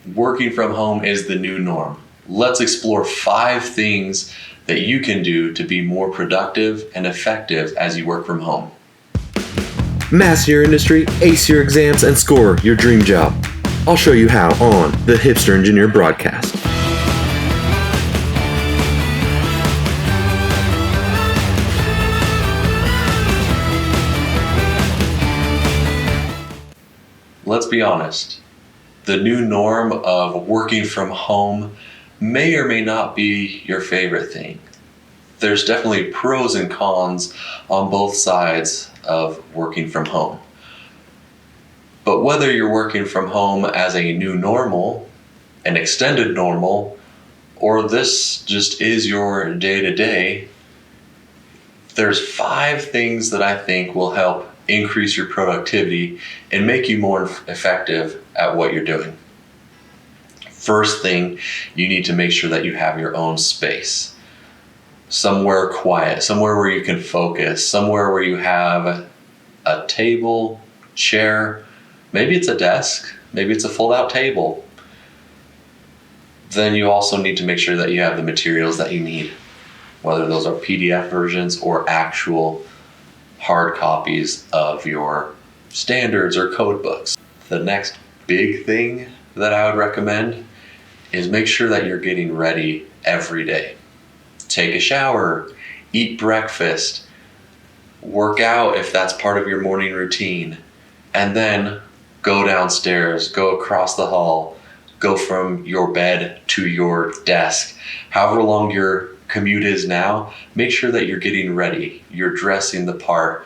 Working from home is the new norm. Let's explore 5 things that you can do to be more productive and effective as you work from home. Master your industry, ace your exams, and score your dream job. I'll show you how on the Hipster Engineer broadcast. Let's be honest. The new norm of working from home may or may not be your favorite thing. There's definitely pros and cons on both sides of working from home. But whether you're working from home as a new normal, an extended normal, or this just is your day-to-day, there's 5 things that I think will help increase your productivity and make you more effective at what you're doing. First thing, you need to make sure that you have your own space. Somewhere quiet, somewhere where you can focus, somewhere where you have a table, chair, maybe it's a desk, maybe it's a fold-out table. Then you also need to make sure that you have the materials that you need, whether those are PDF versions or actual hard copies of your standards or code books. The next big thing that I would recommend is make sure that you're getting ready every day. Take a shower, eat breakfast, work out if that's part of your morning routine, and then go downstairs, go across the hall, go from your bed to your desk. However long your commute is now, make sure that you're getting ready. You're dressing the part.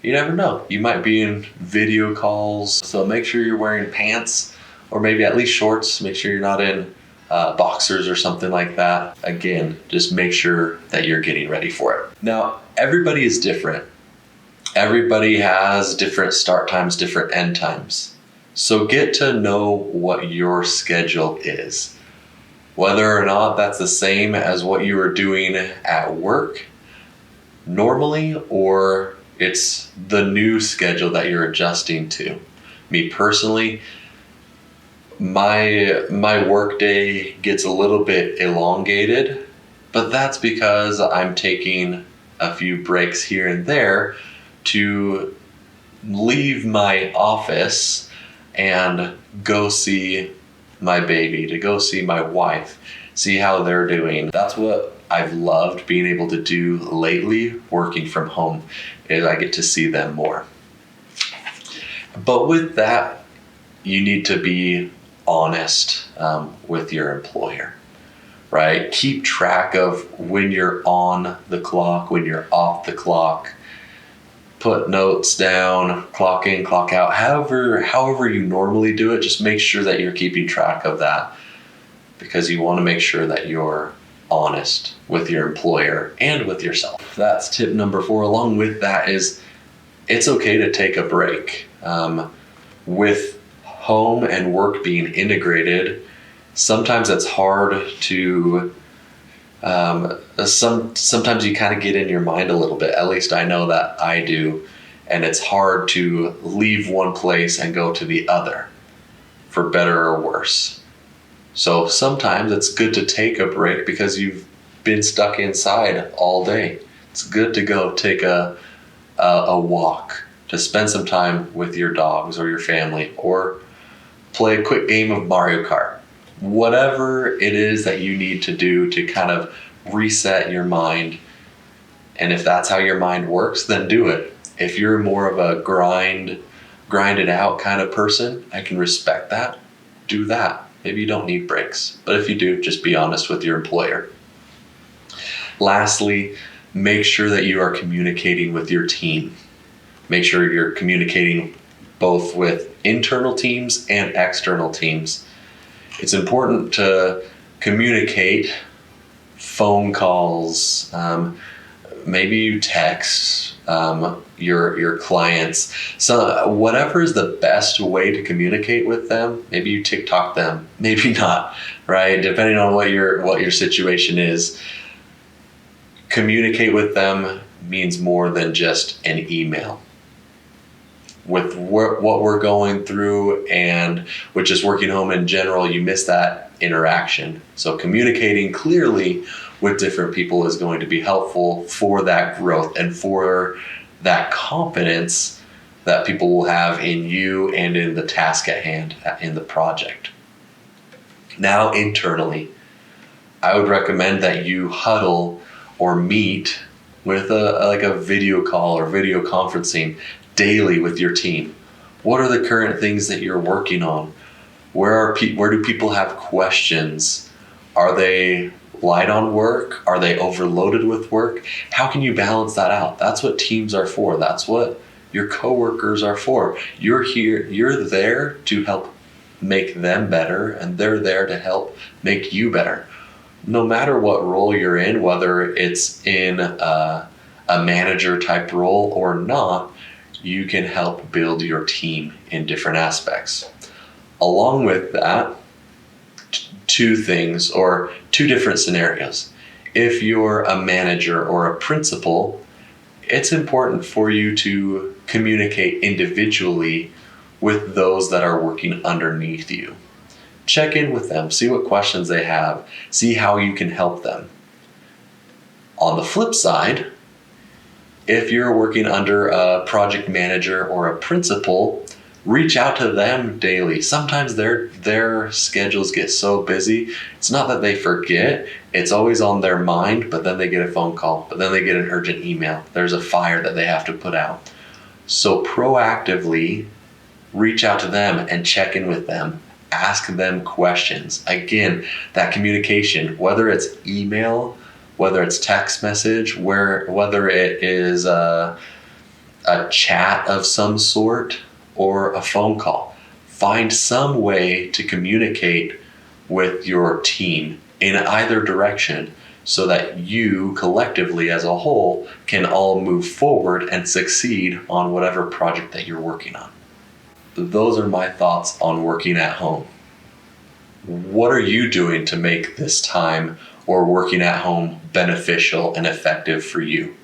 You never know. You might be in video calls, so make sure you're wearing pants or maybe at least shorts. Make sure you're not in boxers or something like that. Again, just make sure that you're getting ready for it. Now, everybody is different. Everybody has different start times, different end times. So get to know what your schedule is. Whether or not that's the same as what you are doing at work normally, or it's the new schedule that you're adjusting to. Me personally, my work day gets a little bit elongated, but that's because I'm taking a few breaks here and there to leave my office and go see my baby, to go see my wife, see how they're doing. That's what I've loved being able to do lately, working from home, is I get to see them more. But with that, you need to be honest with your employer, right? Keep track of when you're on the clock, when you're off the clock. Put notes down, clock in, clock out, however you normally do it. Just make sure that you're keeping track of that, because you want to make sure that you're honest with your employer and with yourself. That's tip number 4. Along with that is it's okay to take a break. With home and work being integrated, sometimes it's hard to sometimes you kind of get in your mind a little bit. At least I know that I do. And it's hard to leave one place and go to the other, for better or worse. So sometimes it's good to take a break because you've been stuck inside all day. It's good to go take a walk, to spend some time with your dogs or your family, or play a quick game of Mario Kart. Whatever it is that you need to do to kind of reset your mind. And if that's how your mind works, then do it. If you're more of a grind it out kind of person, I can respect that. Do that. Maybe you don't need breaks, but if you do, just be honest with your employer. Lastly, make sure that you are communicating with your team. Make sure you're communicating both with internal teams and external teams. It's important to communicate phone calls, maybe you text your clients. So whatever is the best way to communicate with them, maybe you TikTok them, maybe not, right? Depending on what your situation is. Communicate with them means more than just an email. with what we're going through and with just working home in general, you miss that interaction. So communicating clearly with different people is going to be helpful for that growth and for that confidence that people will have in you and in the task at hand in the project. Now, internally, I would recommend that you huddle or meet with a video call or video conferencing daily with your team. What are the current things that you're working on? Where do people have questions? Are they light on work? Are they overloaded with work? How can you balance that out? That's what teams are for. That's what your coworkers are for. You're there to help make them better, and they're there to help make you better. No matter what role you're in, whether it's in a manager type role or not, you can help build your team in different aspects. Along with that, two things or two different scenarios. If you're a manager or a principal, it's important for you to communicate individually with those that are working underneath you. Check in with them, see what questions they have, see how you can help them. On the flip side, if you're working under a project manager or a principal, reach out to them daily. Sometimes their schedules get so busy, it's not that they forget, it's always on their mind, but then they get a phone call, but then they get an urgent email. There's a fire that they have to put out. So proactively reach out to them and check in with them. Ask them questions. Again, that communication, whether it's email, whether it's text message, whether it is a chat of some sort or a phone call, find some way to communicate with your team in either direction so that you collectively as a whole can all move forward and succeed on whatever project that you're working on. Those are my thoughts on working at home. What are you doing to make this time or working at home beneficial and effective for you?